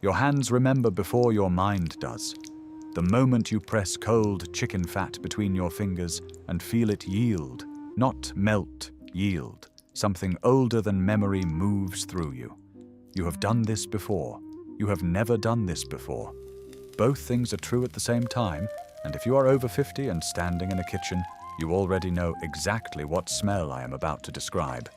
Your hands remember before your mind does. The moment you press cold chicken fat between your fingers and feel it yield, not melt, yield, something older than memory moves through you. You have done this before. You have never done this before. Both things are true at the same time, and if you are over 50 and standing in a kitchen, you already know exactly what smell I am about to describe.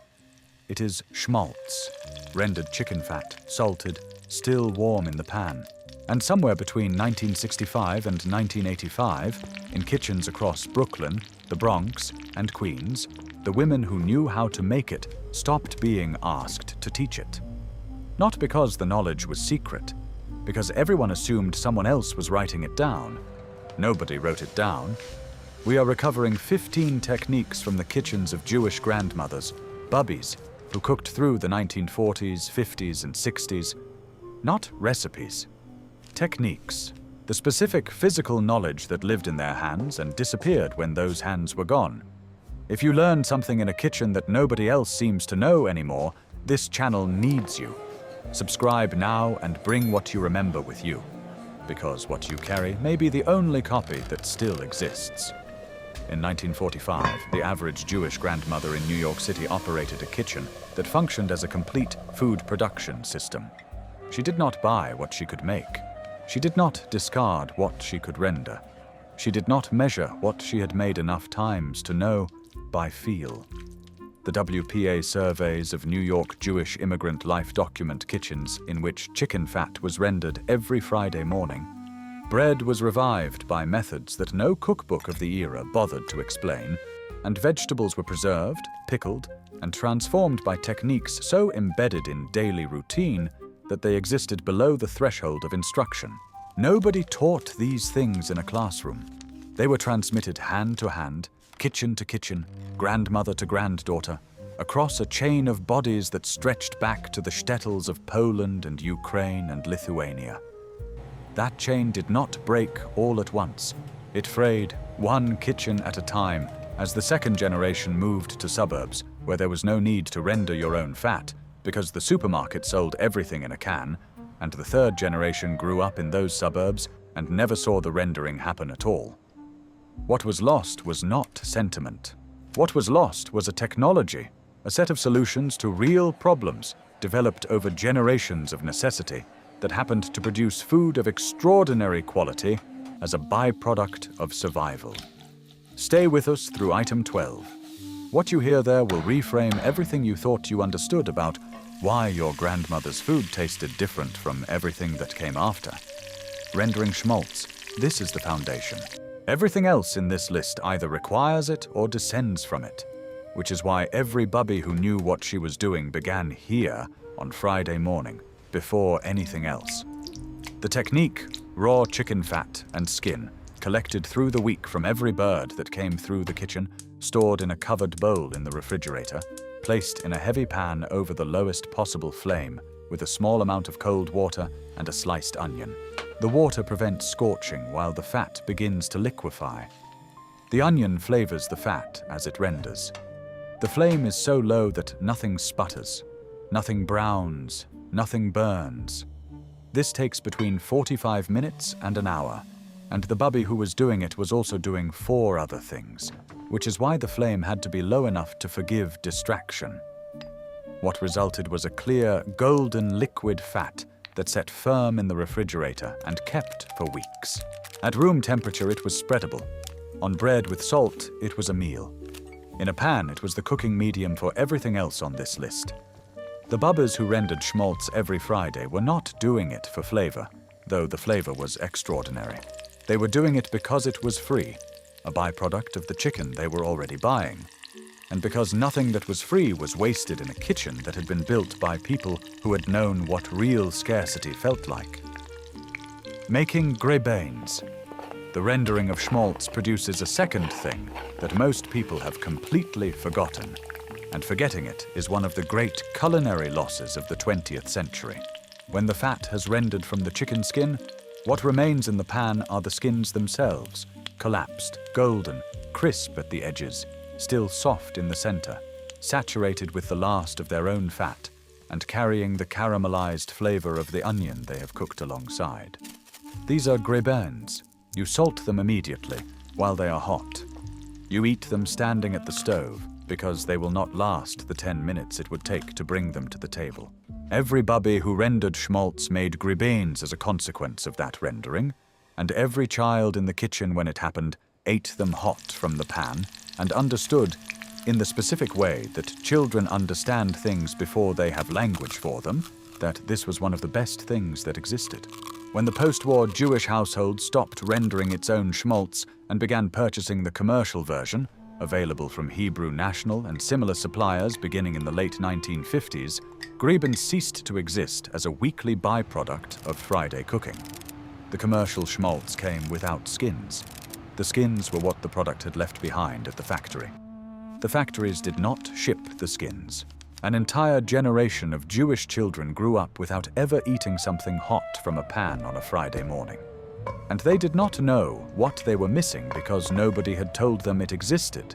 It is Schmaltz, rendered chicken fat, salted, still warm in the pan. And somewhere between 1965 and 1985, in kitchens across Brooklyn, the Bronx, and Queens, the women who knew how to make it stopped being asked to teach it. Not because the knowledge was secret, because everyone assumed someone else was writing it down. Nobody wrote it down. We are recovering 15 techniques from the kitchens of Jewish grandmothers, bubbes, who cooked through the 1940s, 50s, and 60s. Not recipes. Techniques. The specific physical knowledge that lived in their hands and disappeared when those hands were gone. If you learn something in a kitchen that nobody else seems to know anymore, this channel needs you. Subscribe now and bring what you remember with you, because what you carry may be the only copy that still exists. In 1945, the average Jewish grandmother in New York City operated a kitchen that functioned as a complete food production system. She did not buy what she could make. She did not discard what she could render. She did not measure what she had made enough times to know by feel. The WPA surveys of New York Jewish immigrant life document kitchens in which chicken fat was rendered every Friday morning. Bread was revived by methods that no cookbook of the era bothered to explain, and vegetables were preserved, pickled, and transformed by techniques so embedded in daily routine that they existed below the threshold of instruction. Nobody taught these things in a classroom. They were transmitted hand to hand, kitchen to kitchen, grandmother to granddaughter, across a chain of bodies that stretched back to the shtetls of Poland and Ukraine and Lithuania. That chain did not break all at once. It frayed one kitchen at a time as the second generation moved to suburbs where there was no need to render your own fat because the supermarket sold everything in a can, and the third generation grew up in those suburbs and never saw the rendering happen at all. What was lost was not sentiment. What was lost was a technology, a set of solutions to real problems developed over generations of necessity that happened to produce food of extraordinary quality as a byproduct of survival. Stay with us through item 12. What you hear there will reframe everything you thought you understood about why your grandmother's food tasted different from everything that came after. Rendering Schmaltz, this is the foundation. Everything else in this list either requires it or descends from it, which is why every bubbe who knew what she was doing began here on Friday morning, before anything else. The technique, raw chicken fat and skin, collected through the week from every bird that came through the kitchen, stored in a covered bowl in the refrigerator, placed in a heavy pan over the lowest possible flame with a small amount of cold water and a sliced onion. The water prevents scorching while the fat begins to liquefy. The onion flavors the fat as it renders. The flame is so low that nothing sputters, nothing browns, nothing burns. This takes between 45 minutes and an hour, and the bubbe who was doing it was also doing 4 other things, which is why the flame had to be low enough to forgive distraction. What resulted was a clear, golden liquid fat that sat firm in the refrigerator and kept for weeks. At room temperature, it was spreadable. On bread with salt, it was a meal. In a pan, it was the cooking medium for everything else on this list. The bubbes who rendered Schmaltz every Friday were not doing it for flavor, though the flavor was extraordinary. They were doing it because it was free, a byproduct of the chicken they were already buying, and because nothing that was free was wasted in a kitchen that had been built by people who had known what real scarcity felt like. Making Gribenes. The rendering of Schmaltz produces a second thing that most people have completely forgotten, and forgetting it is one of the great culinary losses of the 20th century. When the fat has rendered from the chicken skin, what remains in the pan are the skins themselves, collapsed, golden, crisp at the edges, still soft in the center, saturated with the last of their own fat, and carrying the caramelized flavor of the onion they have cooked alongside. These are gribenes. You salt them immediately, while they are hot. You eat them standing at the stove, because they will not last the 10 minutes it would take to bring them to the table. Every bubbe who rendered Schmaltz made gribenes as a consequence of that rendering, and every child in the kitchen when it happened ate them hot from the pan and understood, in the specific way that children understand things before they have language for them, that this was one of the best things that existed. When the post-war Jewish household stopped rendering its own Schmaltz and began purchasing the commercial version, available from Hebrew National and similar suppliers beginning in the late 1950s, Gribenes ceased to exist as a weekly byproduct of Friday cooking. The commercial Schmaltz came without skins. The skins were what the product had left behind at the factory. The factories did not ship the skins. An entire generation of Jewish children grew up without ever eating something hot from a pan on a Friday morning. And they did not know what they were missing because nobody had told them it existed.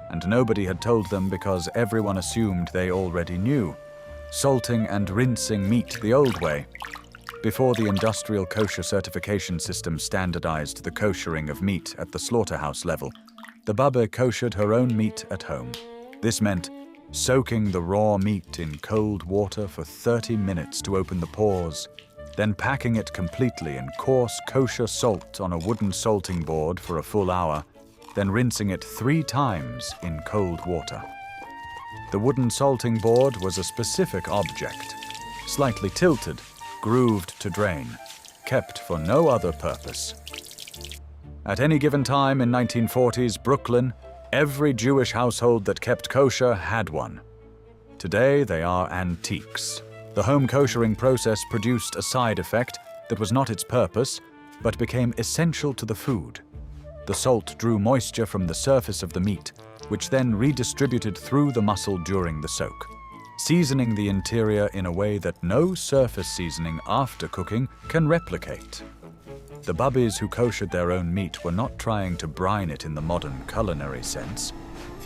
And nobody had told them because everyone assumed they already knew. Salting and rinsing meat the old way. Before the industrial kosher certification system standardized the koshering of meat at the slaughterhouse level, the bubbe koshered her own meat at home. This meant soaking the raw meat in cold water for 30 minutes to open the pores, then packing it completely in coarse kosher salt on a wooden salting board for a full hour, then rinsing it 3 times in cold water. The wooden salting board was a specific object, slightly tilted, grooved to drain, kept for no other purpose. At any given time in 1940s Brooklyn, every Jewish household that kept kosher had one. Today they are antiques. The home koshering process produced a side effect that was not its purpose, but became essential to the food. The salt drew moisture from the surface of the meat, which then redistributed through the muscle during the soak, seasoning the interior in a way that no surface seasoning after cooking can replicate. The bubbes who koshered their own meat were not trying to brine it in the modern culinary sense.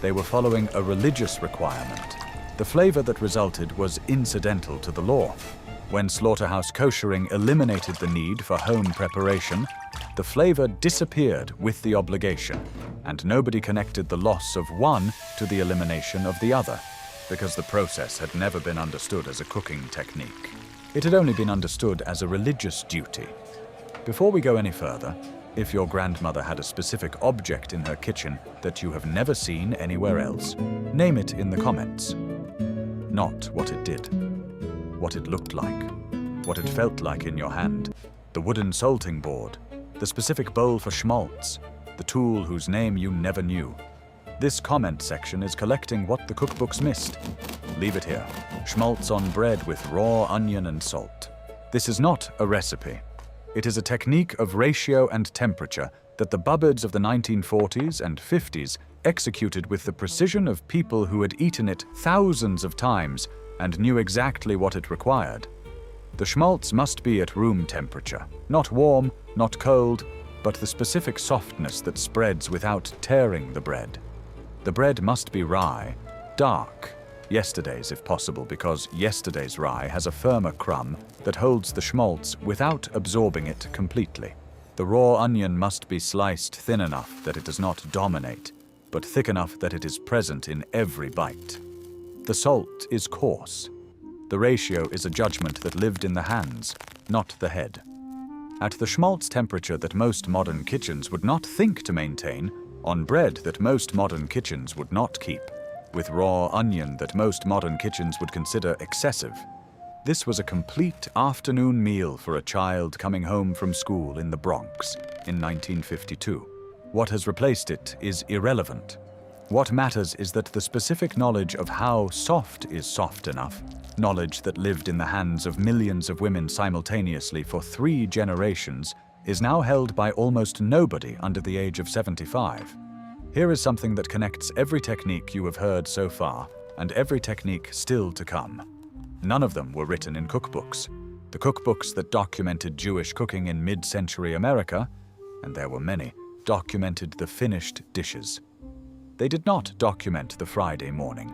They were following a religious requirement. The flavor that resulted was incidental to the law. When slaughterhouse koshering eliminated the need for home preparation, the flavor disappeared with the obligation, and nobody connected the loss of one to the elimination of the other, because the process had never been understood as a cooking technique. It had only been understood as a religious duty. Before we go any further, if your grandmother had a specific object in her kitchen that you have never seen anywhere else, name it in the comments. Not what it did, what it looked like, what it felt like in your hand, the wooden salting board, the specific bowl for Schmaltz, the tool whose name you never knew. This comment section is collecting what the cookbooks missed. Leave it here. Schmaltz on bread with raw onion and salt. This is not a recipe. It is a technique of ratio and temperature that the bubbes of the 1940s and 50s executed with the precision of people who had eaten it thousands of times and knew exactly what it required. The Schmaltz must be at room temperature, not warm, not cold, but the specific softness that spreads without tearing the bread. The bread must be rye, dark, yesterday's if possible, because yesterday's rye has a firmer crumb that holds the Schmaltz without absorbing it completely. The raw onion must be sliced thin enough that it does not dominate, but thick enough that it is present in every bite. The salt is coarse. The ratio is a judgment that lived in the hands, not the head. At the Schmaltz temperature that most modern kitchens would not think to maintain, on bread that most modern kitchens would not keep, with raw onion that most modern kitchens would consider excessive. This was a complete afternoon meal for a child coming home from school in the Bronx in 1952. What has replaced it is irrelevant. What matters is that the specific knowledge of how soft is soft enough, knowledge that lived in the hands of millions of women simultaneously for 3 generations, is now held by almost nobody under the age of 75. Here is something that connects every technique you have heard so far and every technique still to come. None of them were written in cookbooks. The cookbooks that documented Jewish cooking in mid-century America, and there were many, documented the finished dishes. They did not document the Friday morning.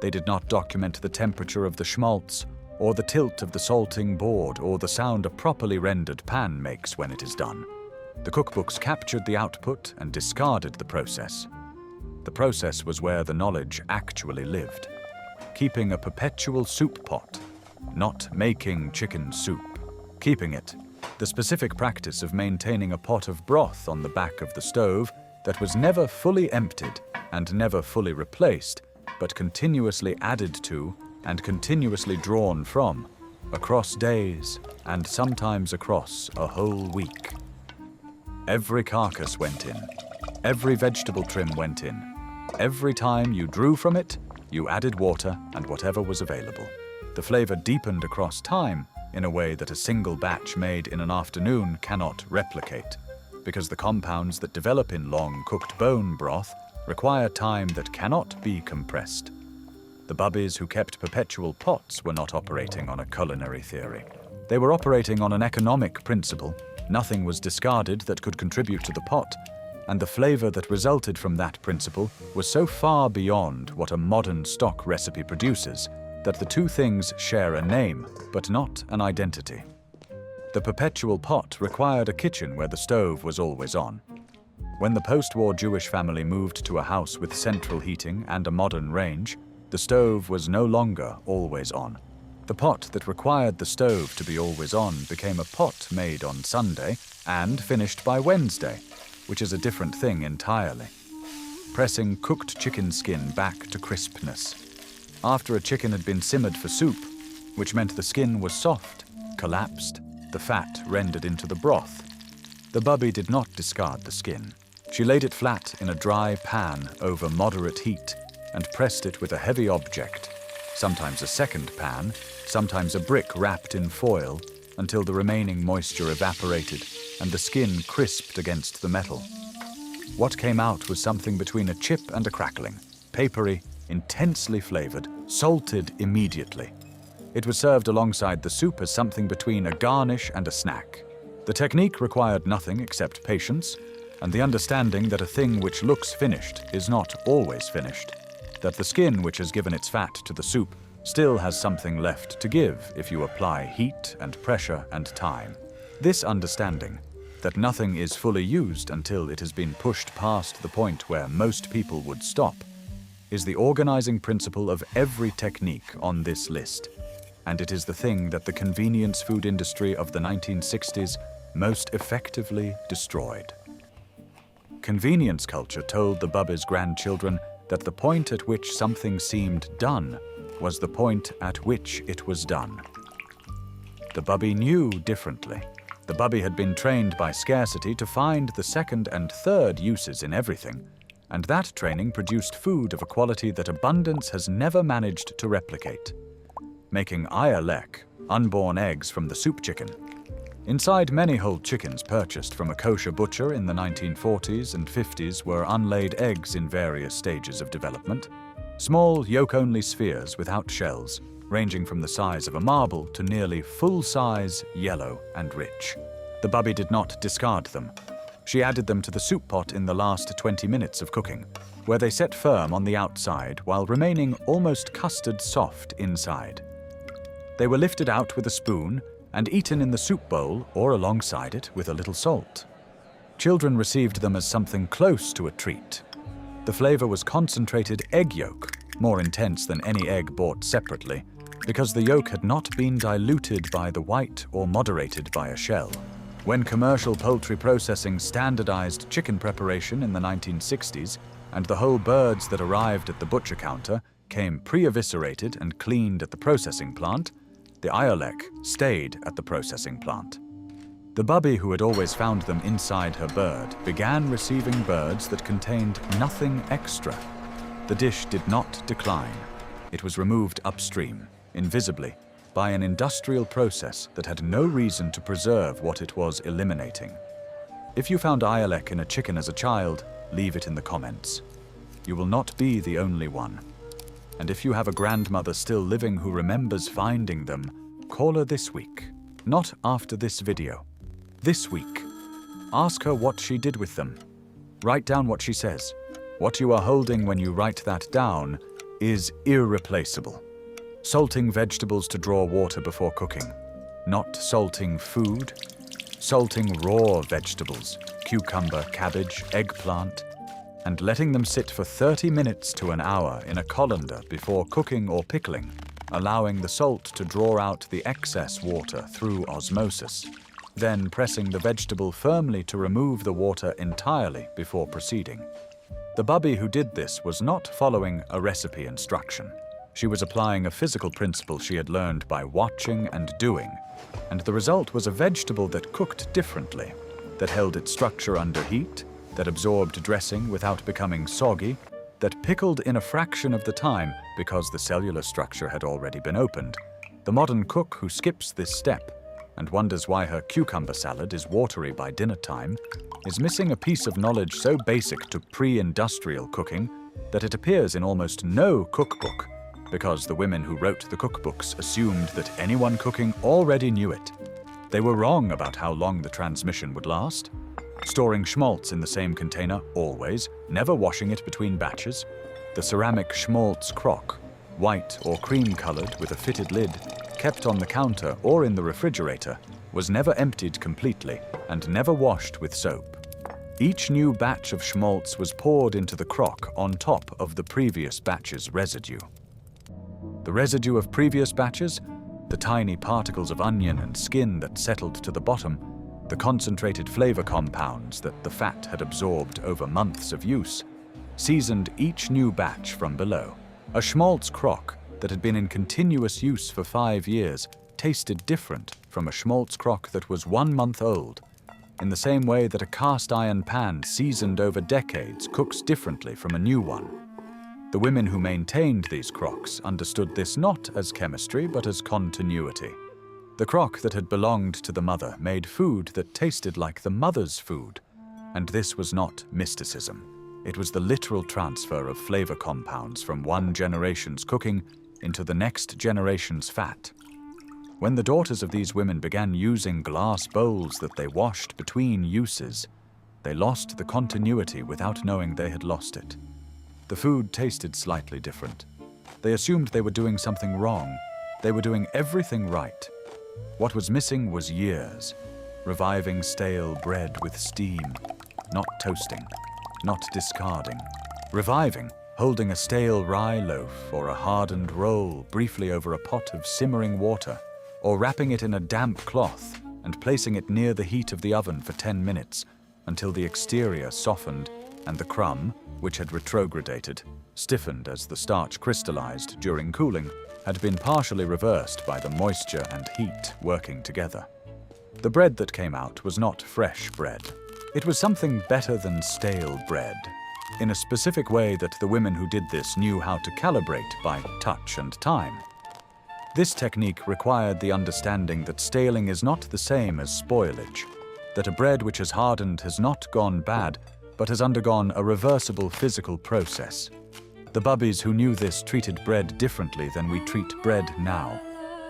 They did not document the temperature of the Schmaltz, or the tilt of the salting board, or the sound a properly rendered pan makes when it is done. The cookbooks captured the output and discarded the process. The process was where the knowledge actually lived. Keeping a perpetual soup pot, not making chicken soup. Keeping it, the specific practice of maintaining a pot of broth on the back of the stove that was never fully emptied and never fully replaced, but continuously added to and continuously drawn from, across days and sometimes across a whole week. Every carcass went in. Every vegetable trim went in. Every time you drew from it, you added water and whatever was available. The flavor deepened across time in a way that a single batch made in an afternoon cannot replicate, because the compounds that develop in long-cooked bone broth require time that cannot be compressed. The bubbes who kept perpetual pots were not operating on a culinary theory. They were operating on an economic principle. Nothing was discarded that could contribute to the pot, and the flavor that resulted from that principle was so far beyond what a modern stock recipe produces that the two things share a name, but not an identity. The perpetual pot required a kitchen where the stove was always on. When the post-war Jewish family moved to a house with central heating and a modern range, the stove was no longer always on. The pot that required the stove to be always on became a pot made on Sunday and finished by Wednesday, which is a different thing entirely. Pressing cooked chicken skin back to crispness. After a chicken had been simmered for soup, which meant the skin was soft, collapsed, the fat rendered into the broth. The bubbe did not discard the skin. She laid it flat in a dry pan over moderate heat and pressed it with a heavy object, sometimes a second pan, sometimes a brick wrapped in foil, until the remaining moisture evaporated and the skin crisped against the metal. What came out was something between a chip and a crackling, papery, intensely flavored, salted immediately. It was served alongside the soup as something between a garnish and a snack. The technique required nothing except patience and the understanding that a thing which looks finished is not always finished, that the skin which has given its fat to the soup still has something left to give if you apply heat and pressure and time. This understanding, that nothing is fully used until it has been pushed past the point where most people would stop, is the organizing principle of every technique on this list, and it is the thing that the convenience food industry of the 1960s most effectively destroyed. Convenience culture told the bubbes' grandchildren that the point at which something seemed done was the point at which it was done. The bubbe knew differently. The bubbe had been trained by scarcity to find the second and third uses in everything, and that training produced food of a quality that abundance has never managed to replicate. Making Eyerlekh, unborn eggs from the soup chicken. Inside many whole chickens purchased from a kosher butcher in the 1940s and 50s were unlaid eggs in various stages of development. Small, yolk-only spheres without shells, ranging from the size of a marble to nearly full-size, yellow and rich. The bubbe did not discard them. She added them to the soup pot in the last 20 minutes of cooking, where they set firm on the outside while remaining almost custard soft inside. They were lifted out with a spoon and eaten in the soup bowl or alongside it with a little salt. Children received them as something close to a treat. The flavor was concentrated egg yolk, more intense than any egg bought separately, because the yolk had not been diluted by the white or moderated by a shell. When commercial poultry processing standardized chicken preparation in the 1960s, and the whole birds that arrived at the butcher counter came pre-eviscerated and cleaned at the processing plant, the Eyerlekh stayed at the processing plant. The bubbe who had always found them inside her bird began receiving birds that contained nothing extra. The dish did not decline. It was removed upstream, invisibly, by an industrial process that had no reason to preserve what it was eliminating. If you found Eyerlekh in a chicken as a child, leave it in the comments. You will not be the only one. And if you have a grandmother still living who remembers finding them, call her this week, not after this video. This week. Ask her what she did with them. Write down what she says. What you are holding when you write that down is irreplaceable. Salting vegetables to draw water before cooking. Not salting food. Salting raw vegetables, cucumber, cabbage, eggplant, and letting them sit for 30 minutes to an hour in a colander before cooking or pickling, allowing the salt to draw out the excess water through osmosis, then pressing the vegetable firmly to remove the water entirely before proceeding. The bubbe who did this was not following a recipe instruction. She was applying a physical principle she had learned by watching and doing, and the result was a vegetable that cooked differently, that held its structure under heat, that absorbed dressing without becoming soggy, that pickled in a fraction of the time because the cellular structure had already been opened. The modern cook who skips this step and wonders why her cucumber salad is watery by dinner time is missing a piece of knowledge so basic to pre-industrial cooking that it appears in almost no cookbook, because the women who wrote the cookbooks assumed that anyone cooking already knew it. They were wrong about how long the transmission would last. Storing Schmaltz in the same container always, never washing it between batches. The ceramic Schmaltz crock, white or cream-colored with a fitted lid, kept on the counter or in the refrigerator, was never emptied completely and never washed with soap. Each new batch of Schmaltz was poured into the crock on top of the previous batch's residue. The residue of previous batches, the tiny particles of onion and skin that settled to the bottom, the concentrated flavor compounds that the fat had absorbed over months of use, seasoned each new batch from below. A Schmaltz crock that had been in continuous use for 5 years tasted different from a Schmaltz crock that was 1 month old, in the same way that a cast iron pan seasoned over decades cooks differently from a new one. The women who maintained these crocks understood this not as chemistry but as continuity. The crock that had belonged to the mother made food that tasted like the mother's food, and this was not mysticism. It was the literal transfer of flavor compounds from one generation's cooking into the next generation's fat. When the daughters of these women began using glass bowls that they washed between uses, they lost the continuity without knowing they had lost it. The food tasted slightly different. They assumed they were doing something wrong. They were doing everything right. What was missing was years, reviving stale bread with steam, not toasting, not discarding, reviving, holding a stale rye loaf or a hardened roll briefly over a pot of simmering water, or wrapping it in a damp cloth and placing it near the heat of the oven for 10 minutes until the exterior softened and the crumb, which had retrogradated, stiffened as the starch crystallized during cooling, had been partially reversed by the moisture and heat working together. The bread that came out was not fresh bread. It was something better than stale bread, in a specific way that the women who did this knew how to calibrate by touch and time. This technique required the understanding that staling is not the same as spoilage, that a bread which has hardened has not gone bad, but has undergone a reversible physical process. The bubbes who knew this treated bread differently than we treat bread now.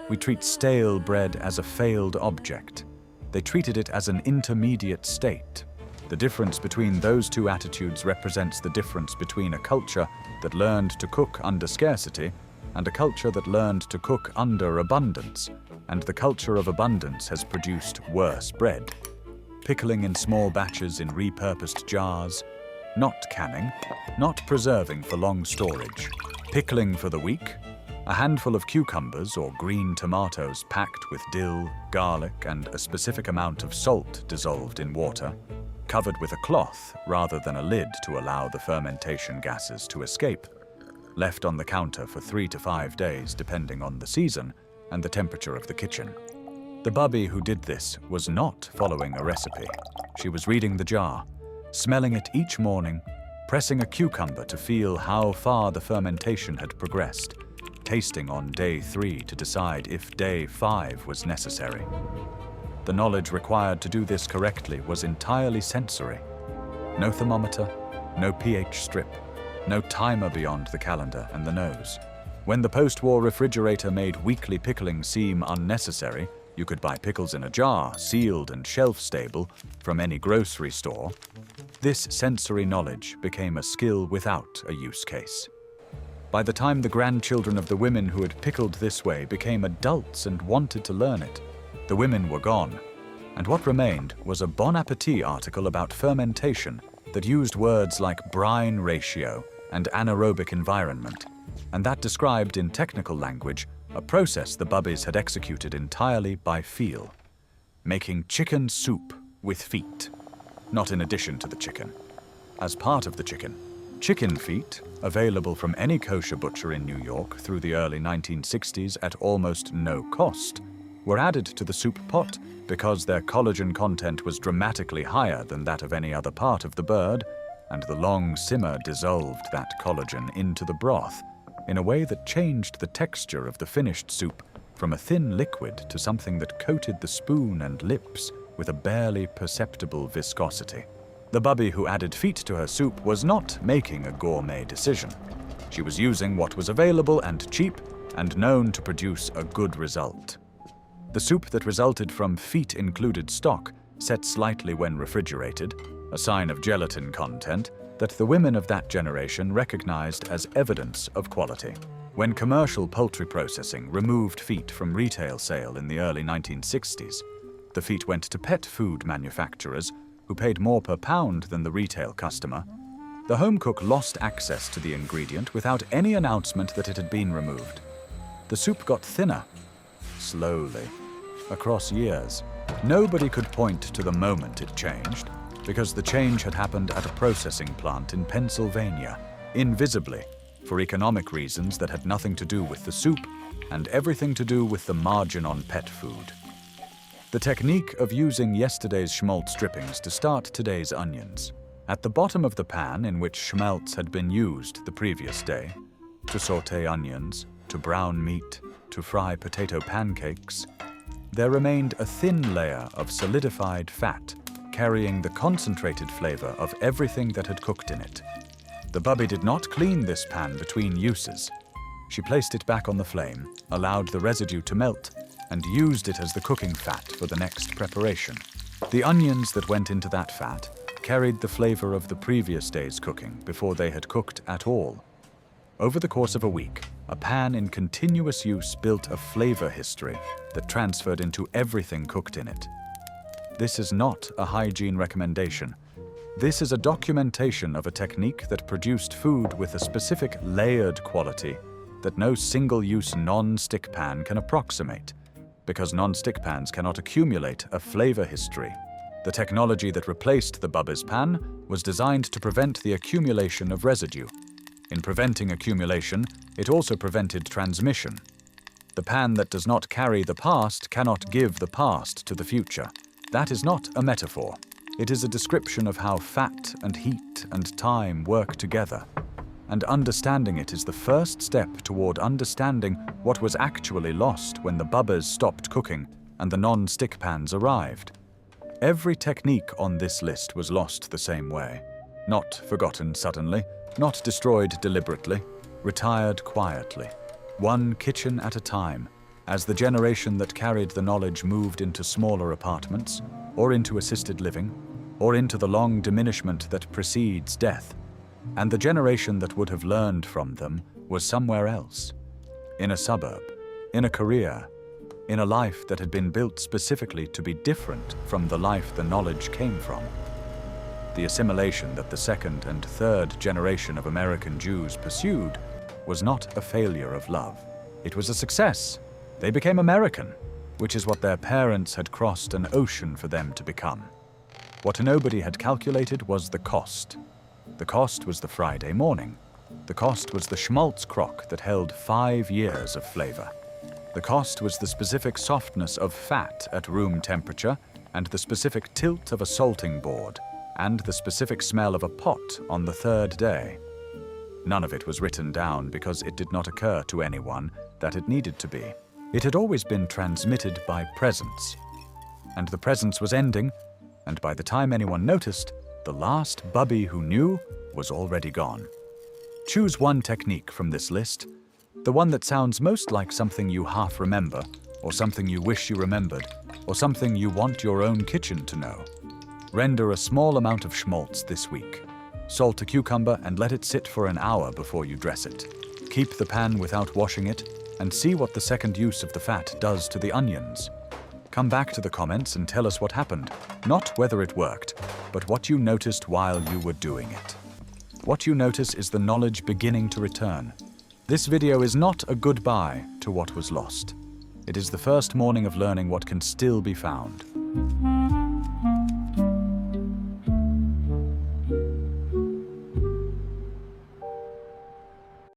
We treat stale bread as a failed object. They treated it as an intermediate state. The difference between those two attitudes represents the difference between a culture that learned to cook under scarcity and a culture that learned to cook under abundance, and the culture of abundance has produced worse bread. Pickling in small batches in repurposed jars, not canning, not preserving for long storage, pickling for the week, a handful of cucumbers or green tomatoes packed with dill, garlic, and a specific amount of salt dissolved in water, covered with a cloth rather than a lid to allow the fermentation gases to escape, left on the counter for 3 to 5 days depending on the season and the temperature of the kitchen. The bubbe who did this was not following a recipe. She was reading the jar, smelling it each morning, pressing a cucumber to feel how far the fermentation had progressed, tasting on day 3 to decide if day 5 was necessary. The knowledge required to do this correctly was entirely sensory. No thermometer, no pH strip, no timer beyond the calendar and the nose. When the post-war refrigerator made weekly pickling seem unnecessary, you could buy pickles in a jar, sealed and shelf-stable, from any grocery store. This sensory knowledge became a skill without a use case. By the time the grandchildren of the women who had pickled this way became adults and wanted to learn it, the women were gone, and what remained was a Bon Appetit article about fermentation that used words like brine ratio and anaerobic environment, and that described in technical language a process the bubbes had executed entirely by feel, making chicken soup with feet, not in addition to the chicken, as part of the chicken. Chicken feet, available from any kosher butcher in New York through the early 1960s at almost no cost, were added to the soup pot because their collagen content was dramatically higher than that of any other part of the bird, and the long simmer dissolved that collagen into the broth in a way that changed the texture of the finished soup from a thin liquid to something that coated the spoon and lips with a barely perceptible viscosity. The bubbe who added feet to her soup was not making a gourmet decision. She was using what was available and cheap and known to produce a good result. The soup that resulted from feet-included stock, set slightly when refrigerated, a sign of gelatin content that the women of that generation recognized as evidence of quality. When commercial poultry processing removed feet from retail sale in the early 1960s, the feet went to pet food manufacturers who paid more per pound than the retail customer. The home cook lost access to the ingredient without any announcement that it had been removed. The soup got thinner, slowly, across years. Nobody could point to the moment it changed, because the change had happened at a processing plant in Pennsylvania, invisibly, for economic reasons that had nothing to do with the soup and everything to do with the margin on pet food. The technique of using yesterday's Schmaltz drippings to start today's onions. At the bottom of the pan in which Schmaltz had been used the previous day, to sauté onions, to brown meat, to fry potato pancakes, there remained a thin layer of solidified fat carrying the concentrated flavor of everything that had cooked in it. The bubbe did not clean this pan between uses. She placed it back on the flame, allowed the residue to melt, and used it as the cooking fat for the next preparation. The onions that went into that fat carried the flavor of the previous day's cooking before they had cooked at all. Over the course of a week, a pan in continuous use built a flavor history that transferred into everything cooked in it. This is not a hygiene recommendation. This is a documentation of a technique that produced food with a specific layered quality that no single-use non-stick pan can approximate, because non-stick pans cannot accumulate a flavor history. The technology that replaced the bubbe's pan was designed to prevent the accumulation of residue. In preventing accumulation, it also prevented transmission. The pan that does not carry the past cannot give the past to the future. That is not a metaphor. It is a description of how fat and heat and time work together. And understanding it is the first step toward understanding what was actually lost when the bubbes stopped cooking and the non-stick pans arrived. Every technique on this list was lost the same way. Not forgotten suddenly, not destroyed deliberately, retired quietly, one kitchen at a time, as the generation that carried the knowledge moved into smaller apartments, or into assisted living, or into the long diminishment that precedes death, and the generation that would have learned from them was somewhere else, in a suburb, in a career, in a life that had been built specifically to be different from the life the knowledge came from. The assimilation that the second and third generation of American Jews pursued was not a failure of love. It was a success. They became American, which is what their parents had crossed an ocean for them to become. What nobody had calculated was the cost. The cost was the Friday morning. The cost was the Schmaltz crock that held 5 years of flavor. The cost was the specific softness of fat at room temperature and the specific tilt of a salting board and the specific smell of a pot on the third day. None of it was written down because it did not occur to anyone that it needed to be. It had always been transmitted by presence. And the presence was ending, and by the time anyone noticed, the last bubbe who knew was already gone. Choose one technique from this list, the one that sounds most like something you half remember, or something you wish you remembered, or something you want your own kitchen to know. Render a small amount of Schmaltz this week. Salt a cucumber and let it sit for an hour before you dress it. Keep the pan without washing it, and see what the second use of the fat does to the onions. Come back to the comments and tell us what happened, not whether it worked, but what you noticed while you were doing it. What you notice is the knowledge beginning to return. This video is not a goodbye to what was lost. It is the first morning of learning what can still be found.